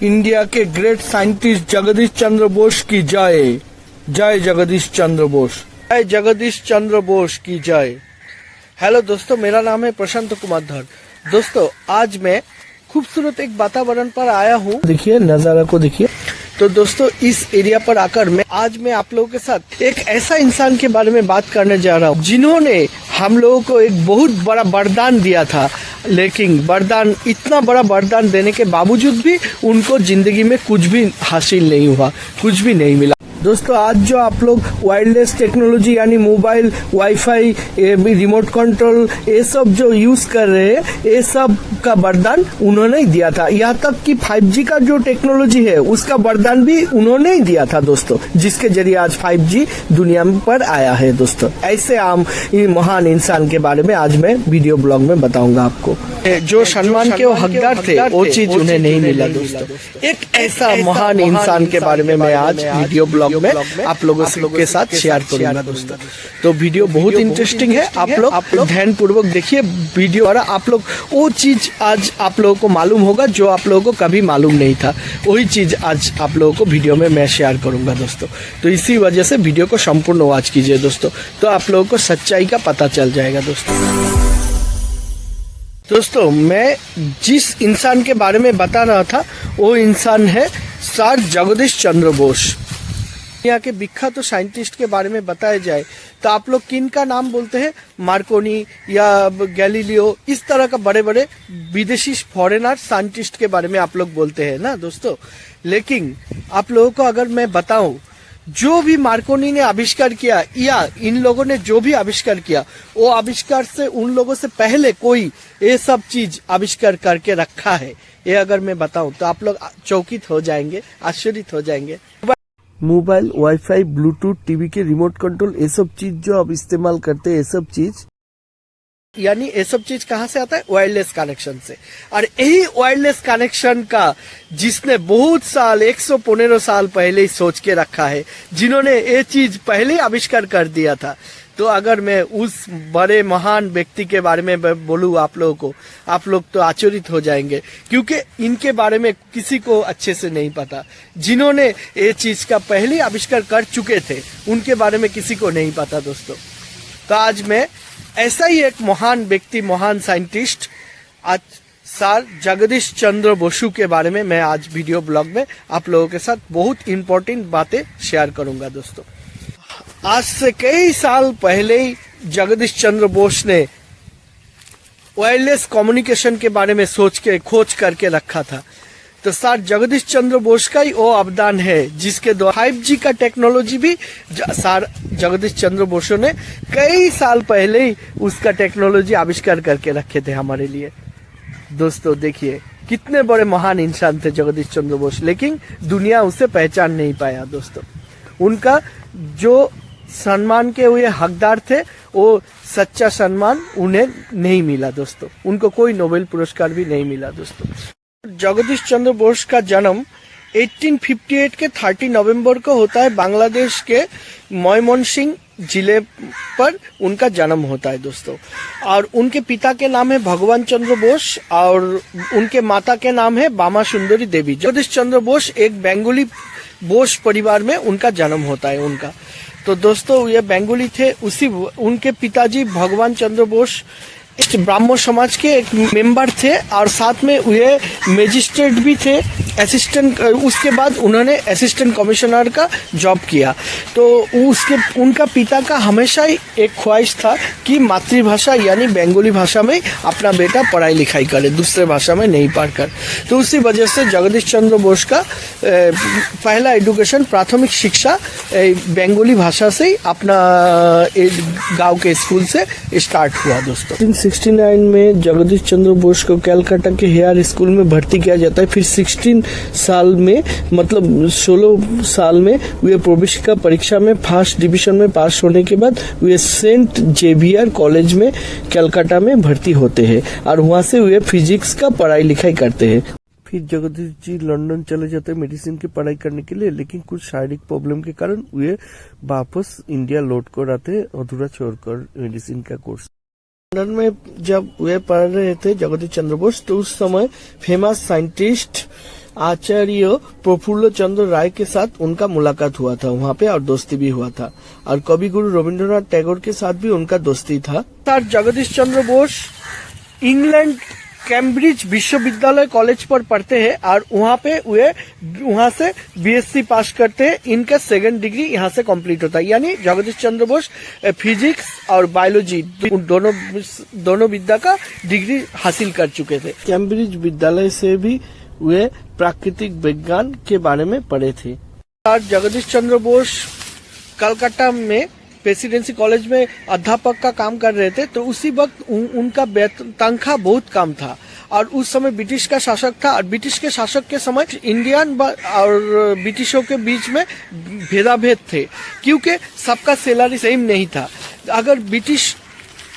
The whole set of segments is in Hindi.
इंडिया के ग्रेट साइंटिस्ट जगदीश चंद्र बोस की जय। जय जगदीश चंद्र बोस। जय जगदीश चंद्र बोस की जय। हेलो दोस्तों, मेरा नाम है प्रशांत कुमार धर। दोस्तों, आज मैं खूबसूरत एक वातावरण पर आया हूँ। देखिए नजारा को देखिए। तो दोस्तों, इस एरिया पर आकर आज मैं आप लोगों के साथ एक ऐसा इंसान के बारे में बात करने जा रहा हूँ जिन्होंने हम लोगों को एक बहुत बड़ा वरदान दिया था, लेकिन वरदान, इतना बड़ा वरदान देने के बावजूद भी उनको जिंदगी में कुछ भी हासिल नहीं हुआ, कुछ भी नहीं मिला। दोस्तों, आज जो आप लोग वायरलेस टेक्नोलॉजी यानी मोबाइल, वाईफाई, रिमोट कंट्रोल, ये सब जो यूज कर रहे हैं, ये सब का वरदान उन्होंने ही दिया था। यहाँ तक कि 5G का जो टेक्नोलॉजी है उसका वरदान भी उन्होंने ही दिया था दोस्तों, जिसके जरिए आज 5G दुनिया पर आया है। दोस्तों, ऐसे आम महान इंसान के बारे में आज मैं वीडियो ब्लॉग में बताऊंगा आपको। जो सम्मान के वो हकदार थे, वो चीज उन्हें नहीं मिला। दोस्तों, एक ऐसा महान इंसान के बारे में मैं आज वीडियो ब्लॉग में आप लोगों के साथ शेयर करूंगा। दोस्तों, तो वीडियो बहुत इंटरेस्टिंग है। आप लोग ध्यान पूर्वक देखिए वीडियो, और आप लोग वो चीज आज आप लोगों को मालूम होगा जो आप लोगों को कभी मालूम नहीं था। वही चीज आज आप लोगों को वीडियो में मैं शेयर करूंगा दोस्तों। तो इसी वजह से वीडियो को संपूर्ण वॉच कीजिए दोस्तों, तो आप लोगों को सच्चाई का पता चल जाएगा। दोस्तों, मैं जिस इंसान के बारे में बता रहा था वो इंसान है सर जगदीश चंद्र बोस। दुनिया के विख्यात तो साइंटिस्ट के बारे में बताया जाए तो आप लोग किन का नाम बोलते हैं? मार्कोनी या गैलीलियो, इस तरह का बड़े बड़े विदेशी फॉरेनर साइंटिस्ट के बारे में आप लोग बोलते हैं ना दोस्तों। लेकिन आप लोगों को अगर मैं बताऊं, जो भी मार्कोनी ने आविष्कार किया या इन लोगों ने जो भी आविष्कार किया, वो आविष्कार से उन लोगों से पहले कोई ये सब चीज आविष्कार करके रखा है, ये अगर मैं बताऊं तो आप लोग चौकित हो जाएंगे, आश्चर्यित हो जाएंगे। मोबाइल, वाईफाई, ब्लूटूथ, टीवी के रिमोट कंट्रोल, ये सब चीज जो आप इस्तेमाल करते हैं, ये सब चीज यानी ये सब चीज कहाँ से आता है? वायरलेस कनेक्शन से। और यही वायरलेस कनेक्शन का जिसने बहुत साल, 115 साल पहले ही सोच के रखा है, जिन्होंने ये चीज पहले आविष्कार कर दिया था, तो अगर मैं उस बड़े महान व्यक्ति के बारे में बोलूं आप लोगों को, आप लोग तो आश्चर्यित हो जाएंगे, क्योंकि इनके बारे में किसी को अच्छे से नहीं पता। जिन्होंने ये चीज का पहले आविष्कार कर चुके थे, उनके बारे में किसी को नहीं पता दोस्तों। तो आज मैं ऐसा ही एक महान व्यक्ति, महान साइंटिस्ट, आज सर जगदीश चंद्र बोसु के बारे में मैं आज वीडियो ब्लॉग में आप लोगों के साथ बहुत इंपॉर्टेंट बातें शेयर करूंगा दोस्तों। आज से कई साल पहले ही जगदीश चंद्र बोस ने वायरलेस कम्युनिकेशन के बारे में सोच के खोज करके रखा था। तो सर जगदीश चंद्र बोस का ही वो अवदान है जिसके द्वारा 5G का टेक्नोलॉजी भी सर जगदीश चंद्र बोस ने कई साल पहले ही उसका टेक्नोलॉजी आविष्कार करके रखे थे हमारे लिए। दोस्तों देखिए कितने बड़े महान इंसान थे जगदीश चंद्र बोस, लेकिन दुनिया उसे पहचान नहीं पाया दोस्तों। उनका जो सम्मान के हुए हकदार थे, वो सच्चा सम्मान उन्हें नहीं मिला दोस्तों। उनको कोई नोबेल पुरस्कार भी नहीं मिला दोस्तों। जगदीश चंद्र बोस का जन्म 1858 के 30 नवंबर को होता है। बांग्लादेश के मयमनसिंह जिले पर उनका जन्म होता है दोस्तों। और उनके पिता के नाम है भगवान चंद्र बोस और उनके माता के नाम है बामा सुंदरी देवी। जगदीश चंद्र बोस एक बंगाली बोस परिवार में उनका जन्म होता है उनका। तो दोस्तों, ये बंगाली थे। उसी उनके पिताजी भगवान चंद्र बोस ब्राह्मण समाज के एक मेंबर थे और साथ में ये मजिस्ट्रेट भी थे, असिस्टेंट। उसके बाद उन्होंने असिस्टेंट कमिश्नर का जॉब किया। तो उनका पिता का हमेशा ही एक ख्वाहिश था कि मातृभाषा यानी बंगाली भाषा में अपना बेटा पढ़ाई लिखाई करे, दूसरे भाषा में नहीं पढ़कर। तो उसी वजह से जगदीश चंद्र बोस का पहला एजुकेशन, प्राथमिक शिक्षा बंगाली भाषा से ही अपना गांव के स्कूल से स्टार्ट हुआ दोस्तों। 1969 में जगदीश चंद्र बोस को कलकत्ता के हेयर स्कूल में भर्ती किया जाता है। फिर 16 साल में, मतलब 16 साल में वे प्रवेशिका परीक्षा में फर्स्ट डिवीजन में पास होने के बाद वे सेंट जेवियर कॉलेज में कलकत्ता में भर्ती होते हैं और वहां से वे फिजिक्स का पढ़ाई लिखाई करते हैं। फिर जगदीश जी लंदन चले जाते हैं मेडिसिन की पढ़ाई करने के लिए, लेकिन कुछ शारीरिक प्रॉब्लम के कारण वे वापस इंडिया लौट कर आते हैं, अधूरा छोड़कर मेडिसिन का कोर्स। लंदन में जब वे पढ़ रहे थे जगदीश चंद्र बोस, तो उस समय फेमस साइंटिस्ट आचार्य प्रफुल्ल चंद्र राय के साथ उनका मुलाकात हुआ था वहाँ पे, और दोस्ती भी हुआ था। और कवि गुरु रविंद्रनाथ टैगोर के साथ भी उनका दोस्ती था। Sir Jagdish Chandra Bose England Cambridge विश्वविद्यालय कॉलेज पर पढ़ते हैं और वहाँ से बीएससी पास करते हैं। इनका सेकंड डिग्री यहाँ से कंप्लीट होता है, यानी जगदीश चंद्र बोस फिजिक्स और बायोलॉजी दोनों विद्या का डिग्री हासिल कर चुके थे। कैम्ब्रिज विद्यालय से भी वे प्राकृतिक विज्ञान के बारे में पढ़े थे। सर जगदीश चंद्र बोस कलकत्ता में प्रेसिडेंसी कॉलेज में अध्यापक का काम कर रहे थे, तो उसी वक्त उनका तनख्वाह बहुत कम था और उस समय ब्रिटिश का शासक था। और ब्रिटिश के शासक के समय इंडियन और ब्रिटिशों के बीच में भेदाभेद थे, क्योंकि सबका सैलरी सेम नहीं था। अगर ब्रिटिश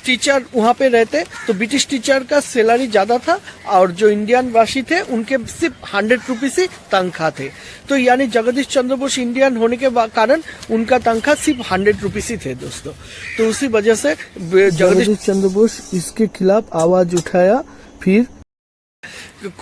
टीचर वहाँ पे रहते तो ब्रिटिश टीचर का सैलरी ज्यादा था और जो इंडियन वासी थे उनके सिर्फ 100 रुपीज ही तनख्वाह थे। तो यानी जगदीश चंद्र बोस इंडियन होने के कारण उनका तनख्वाह सिर्फ 100 रुपीज ही थे दोस्तों। तो उसी वजह से जगदीश चंद्र बोस इसके खिलाफ आवाज उठाया। फिर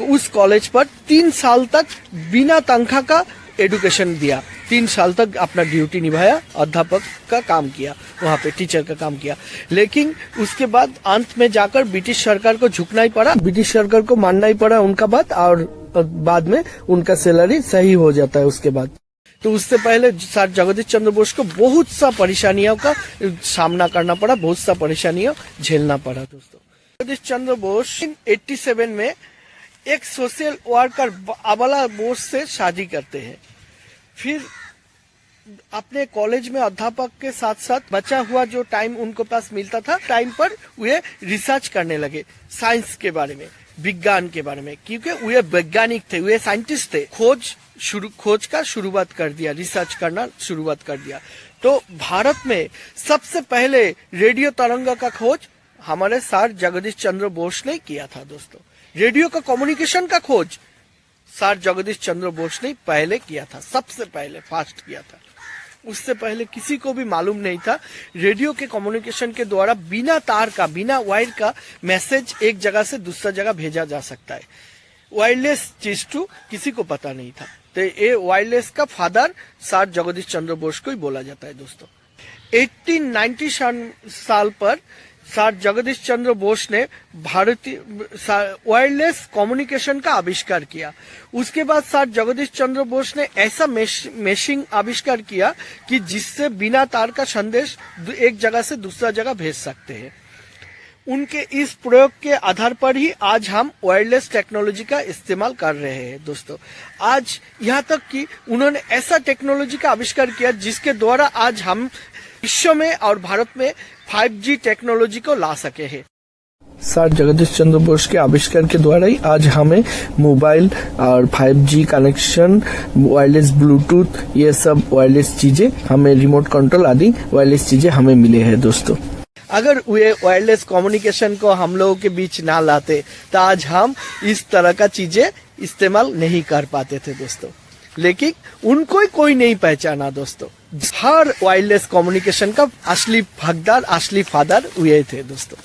उस कॉलेज पर 3 साल तक बिना तनख्वाह का एजुकेशन दिया, 3 साल तक अपना ड्यूटी निभाया, अध्यापक का काम किया, वहाँ पे टीचर का काम किया। लेकिन उसके बाद अंत में जाकर ब्रिटिश सरकार को झुकना ही पड़ा, ब्रिटिश सरकार को मानना ही पड़ा उनका बात, और बाद में उनका सैलरी सही हो जाता है उसके बाद। तो उससे पहले सर जगदीश चंद्र बोस को बहुत सा परेशानियों का सामना करना पड़ा, बहुत सा परेशानियों झेलना पड़ा दोस्तों। जगदीश चंद्र बोस 87 में एक सोशल वर्कर अबला बोस से शादी करते हैं। फिर अपने कॉलेज में अध्यापक के साथ साथ बचा हुआ जो टाइम उनको पास मिलता था, टाइम पर वे रिसर्च करने लगे साइंस के बारे में, विज्ञान के बारे में, क्योंकि वे वैज्ञानिक थे, वे साइंटिस्ट थे। खोज का शुरुआत कर दिया, रिसर्च करना शुरुआत कर दिया। तो भारत में सबसे पहले रेडियो तरंग का खोज हमारे सर जगदीश चंद्र बोस ने किया था दोस्तों। रेडियो का कम्युनिकेशन का खोज सर जगदीश चंद्र बोस ने पहले किया था, सबसे पहले फास्ट किया था। उससे पहले किसी को भी मालूम नहीं था रेडियो के कम्युनिकेशन के द्वारा बिना तार का, बिना वायर का मैसेज एक जगह से दूसरा जगह भेजा जा सकता है। वायरलेस चीज टू किसी को पता नहीं था। तो ये वायरलेस का फादर सर जगदीश चंद्र बोस को ही बोला जाता है दोस्तों। 1890 साल पर सर जगदीश चंद्र बोस ने भारतीय वायरलेस कम्युनिकेशन का आविष्कार किया। उसके बाद सर जगदीश चंद्र बोस ने ऐसा मशीन आविष्कार किया कि जिससे बिना तार का संदेश एक जगह से दूसरा जगह भेज सकते हैं। उनके इस प्रयोग के आधार पर ही आज हम वायरलेस टेक्नोलॉजी का इस्तेमाल कर रहे हैं दोस्तों। आज यहाँ तक कि उन्होंने ऐसा टेक्नोलॉजी का आविष्कार किया जिसके द्वारा आज हम विश्व में और भारत में 5G टेक्नोलॉजी को ला सके हैं। सर जगदीश चंद्र बोस के आविष्कार के द्वारा ही आज हमें मोबाइल और 5G कनेक्शन, वायरलेस ब्लूटूथ, ये सब वायरलेस चीजें हमें, रिमोट कंट्रोल आदि वायरलेस चीजें हमें मिले हैं दोस्तों। अगर वे वायरलेस कम्युनिकेशन को हम लोगों के बीच ना लाते तो आज हम इस तरह का चीजें इस्तेमाल नहीं कर पाते थे दोस्तों। लेकिन उनको ही कोई नहीं पहचाना दोस्तों। हर वायरलेस कम्युनिकेशन का असली हकदार, असली फादर वे थे दोस्तों,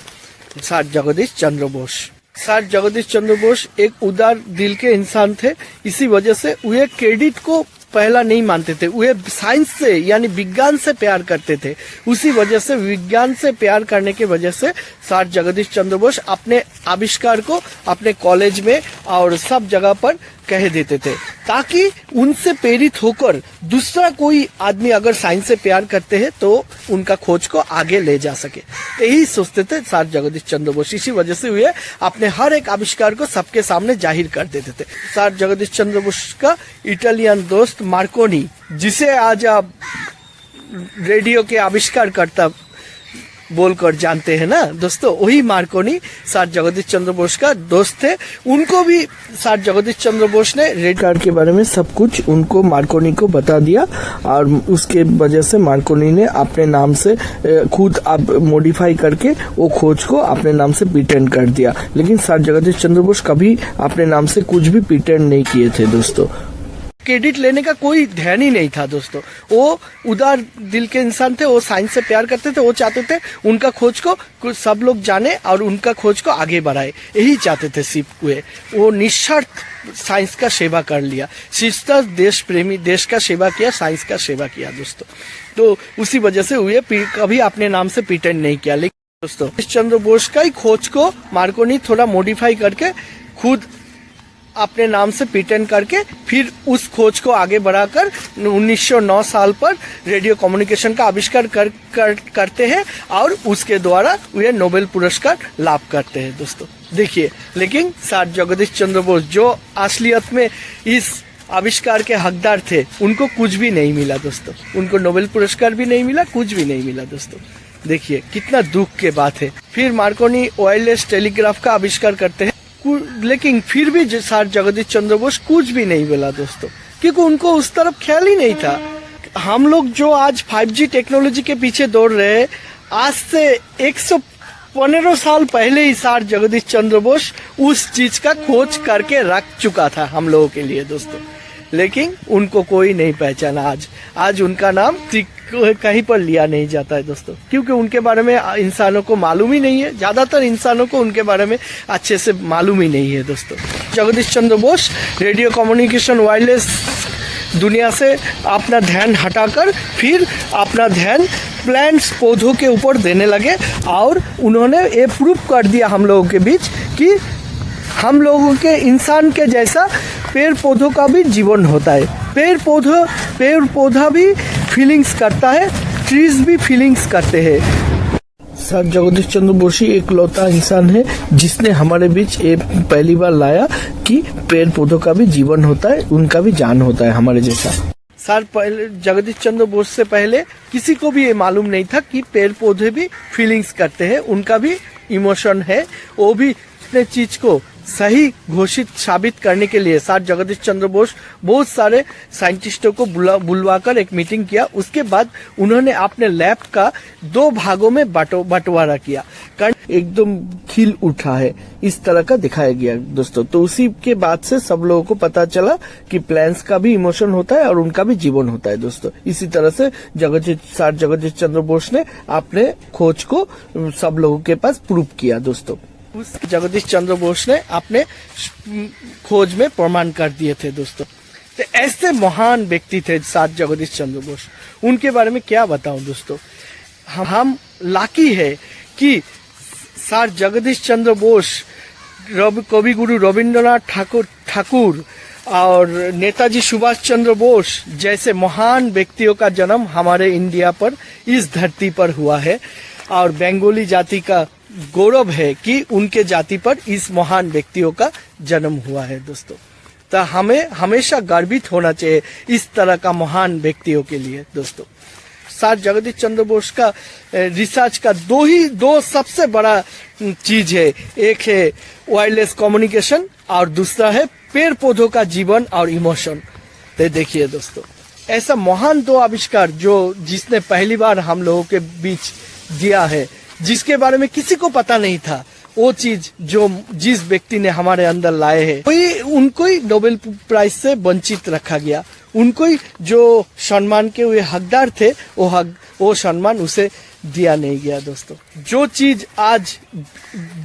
सर जगदीश चंद्र बोस। सर जगदीश चंद्र बोस एक उदार दिल के इंसान थे, इसी वजह से वे क्रेडिट को पहला नहीं मानते थे। वे साइंस से यानी विज्ञान से प्यार करते थे। उसी वजह से विज्ञान से प्यार करने की वजह से सर जगदीश चंद्र बोस अपने आविष्कार को अपने कॉलेज में और सब जगह पर कह देते थे, ताकि उनसे प्रेरित होकर दूसरा कोई आदमी अगर साइंस से प्यार करते हैं तो उनका खोज को आगे ले जा सके। यही सोचते थे सर जगदीश चंद्र बोस। इसी वजह से वे अपने हर एक आविष्कार को सबके सामने जाहिर कर देते थे। सर जगदीश चंद्र बोस का इटालियन दोस्त मार्कोनी, जिसे आज आप रेडियो के आविष्कार करता बोलकर जानते हैं ना दोस्तों, वही मार्कोनी सर जगदीश चंद्र बोस का दोस्त थे। उनको भी सर जगदीश चंद्र बोस ने रेड कार्ड के बारे में सब कुछ उनको, मार्कोनी को बता दिया, और उसके वजह से मार्कोनी ने अपने नाम से खुद अब मॉडिफाई करके वो खोज को अपने नाम से पेटेंट कर दिया। लेकिन सर जगदीश चंद्र बोस कभी अपने नाम से कुछ भी पेटेंट नहीं किए थे दोस्तों। क्रेडिट लेने का कोई ध्यान ही नहीं था दोस्तों। वो उदार दिल के इंसान थे, वो साइंस से प्यार करते थे, वो चाहते थे उनका खोज को सब लोग जाने और उनका खोज को आगे बढ़ाए, यही चाहते थे सिर्फ वो निस्वार्थ साइंस का सेवा कर लिया, शिष्टा देश प्रेमी, देश का सेवा किया, साइंस का सेवा किया दोस्तों। तो उसी वजह से हुए कभी अपने नाम से प्रिटेंड नहीं किया। लेकिन दोस्तों चंद्र बोस का ही खोज को मार्कोनी थोड़ा मॉडिफाई करके खुद अपने नाम से प्रिटेंड करके फिर उस खोज को आगे बढ़ाकर 1909 साल पर रेडियो कम्युनिकेशन का आविष्कार करते हैं और उसके द्वारा वे नोबेल पुरस्कार लाभ करते हैं दोस्तों। देखिए, लेकिन सर जगदीश चंद्र बोस जो असलियत में इस आविष्कार के हकदार थे, उनको कुछ भी नहीं मिला दोस्तों, उनको नोबेल पुरस्कार भी नहीं मिला, कुछ भी नहीं मिला दोस्तों। देखिए कितना दुख की बात है। फिर मार्कोनी वायरलेस टेलीग्राफ का आविष्कार करते हैं, लेकिन फिर भी सर जगदीश चंद्र बोस कुछ भी नहीं बोला दोस्तों, क्योंकि उनको उस तरफ ख्याल ही नहीं था। हम लोग जो आज 5G टेक्नोलॉजी के पीछे दौड़ रहे हैं, आज से 115 साल पहले ही सर जगदीश चंद्र बोस उस चीज का खोज करके रख चुका था हम लोगों के लिए दोस्तों। लेकिन उनको कोई नहीं पहचाना। आज उनका नाम कहीं पर लिया नहीं जाता है दोस्तों, क्योंकि उनके बारे में इंसानों को मालूम ही नहीं है। ज्यादातर इंसानों को उनके बारे में अच्छे से मालूम ही नहीं है दोस्तों। Jagdish Chandra Bose radio communication wireless दुनिया से अपना ध्यान हटाकर फिर अपना ध्यान प्लांट्स पौधों के ऊपर देने लगे और उन्होंने ये प्रूफ कर दिया हम लोगों के बीच कि हम लोगों के इंसान के जैसा पेड़ पौधों का भी जीवन होता है। पेड़ पौधा भी फीलिंग्स करता है, ट्रीज भी फीलिंग्स करते हैं। सर जगदीश चंद्र बोस ही एक लौता इंसान है जिसने हमारे बीच ये पहली बार लाया कि पेड़ पौधों का भी जीवन होता है, उनका भी जान होता है हमारे जैसा। सर पहले जगदीश चंद्र बोस से पहले किसी को भी ये मालूम नहीं था कि पेड़ पौधे भी फीलिंग्स करते हैं, उनका भी इमोशन है। वो भी अपने चीज को सही घोषित साबित करने के लिए सर जगदीश चंद्र बोस बहुत सारे साइंटिस्टों को बुलवाकर एक मीटिंग किया। उसके बाद उन्होंने अपने लैब का 2 भागों में बंटवारा किया, कारण एकदम खिल उठा है, इस तरह का दिखाया गया दोस्तों। तो उसी के बाद से सब लोगों को पता चला कि प्लांट्स का भी इमोशन होता है और उनका भी जीवन होता है दोस्तों। इसी तरह से सर जगदीश चंद्र बोस ने अपने खोज को सब लोगों के पास प्रूव किया दोस्तों। उस जगदीश चंद्र बोस ने अपने खोज में प्रमाण कर दिए थे दोस्तों। तो ऐसे महान व्यक्ति थे सर जगदीश चंद्र बोस, उनके बारे में क्या बताऊं दोस्तों। हम लाकी है कि सर जगदीश चंद्र बोस, कवि गुरु रविंद्रनाथ ठाकुर और नेताजी सुभाष चंद्र बोस जैसे महान व्यक्तियों का जन्म हमारे इंडिया पर, इस धरती पर हुआ है। और बंगाली जाति का गौरव है कि उनके जाति पर इस महान व्यक्तियों का जन्म हुआ है दोस्तों। तो हमें हमेशा गर्वित होना चाहिए इस तरह का महान व्यक्तियों के लिए दोस्तों। सर जगदीश चंद्र बोस का रिसर्च का दो सबसे बड़ा चीज है, एक है वायरलेस कम्युनिकेशन और दूसरा है पेड़ पौधों का जीवन और इमोशन। तो देखिए दोस्तों, ऐसा महान 2 आविष्कार जिसने पहली बार हम लोगों के बीच दिया है, जिसके बारे में किसी को पता नहीं था, वो चीज जिस व्यक्ति ने हमारे अंदर लाए हैं, उनको ही नोबेल प्राइज से वंचित रखा गया। उनको ही जो सम्मान के वे हकदार थे, वो सम्मान उसे दिया नहीं गया दोस्तों। जो चीज आज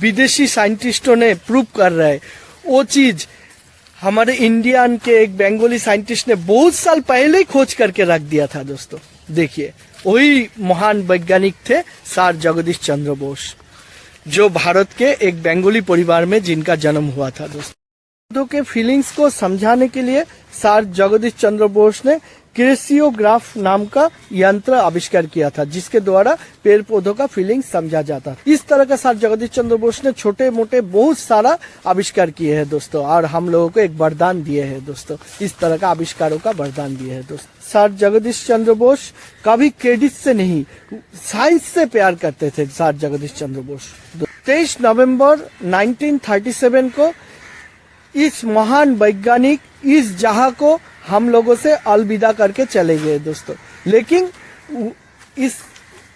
विदेशी साइंटिस्टों ने प्रूव कर रहे हैं, वो चीज हमारे इंडियन के एक बंगाली साइंटिस्ट ने बहुत साल पहले ही खोज करके रख दिया था दोस्तों। देखिए, वही महान वैज्ञानिक थे सर जगदीश चंद्र बोस, जो भारत के एक बंगाली परिवार में जिनका जन्म हुआ था दोस्तों। पौधों के फीलिंग्स को समझाने के लिए सर जगदीश चंद्र बोस ने क्रेसियोग्राफ नाम का यंत्र आविष्कार किया था, जिसके द्वारा पेड़ पौधों का फीलिंग्स समझा जाता था। इस तरह का सर जगदीश चंद्र बोस ने छोटे मोटे बहुत सारा आविष्कार किए हैं दोस्तों, और हम लोगों को एक वरदान दिए हैं दोस्तों। इस तरह का आविष्कारों का वरदान दिए हैं दोस्तों। सर जगदीश चंद्र बोस कभी क्रेडिट से नहीं, साइंस से प्यार करते थे सर जगदीश चंद्र बोस। 23 नवंबर 1937 को इस महान वैज्ञानिक इस जहां को हम लोगों से अलविदा करके चले गए दोस्तों। लेकिन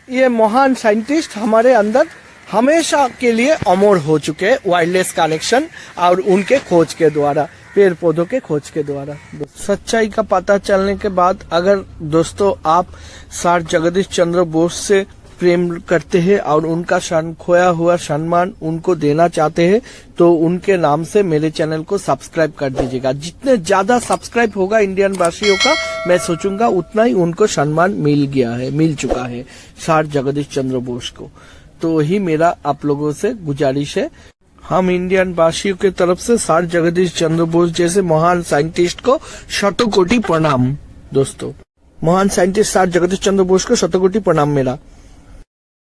ये महान साइंटिस्ट हमारे अंदर हमेशा के लिए अमर हो चुके हैं वायरलेस कनेक्शन और उनके खोज के द्वारा। पेड़ पौधों के खोज के द्वारा। सच्चाई का पता चलने के बाद अगर दोस्तों आप सर जगदीश चंद्र बोस से प्रेम करते हैं और उनका खोया हुआ सम्मान उनको देना चाहते हैं तो उनके नाम से मेरे चैनल को सब्सक्राइब कर दीजिएगा। जितने ज्यादा सब्सक्राइब होगा इंडियन वासियों का, मैं सोचूंगा उतना ही उनको सम्मान मिल चुका है सर जगदीश चंद्र बोस को। तो वही मेरा आप लोगों से गुजारिश है। हम इंडियन वासियों की तरफ से सर जगदीश चंद्र बोस जैसे महान साइंटिस्ट को शतकोटि प्रणाम। दोस्तों महान साइंटिस्ट सर जगदीश चंद्र बोस को शतकोटि प्रणाम मेरा।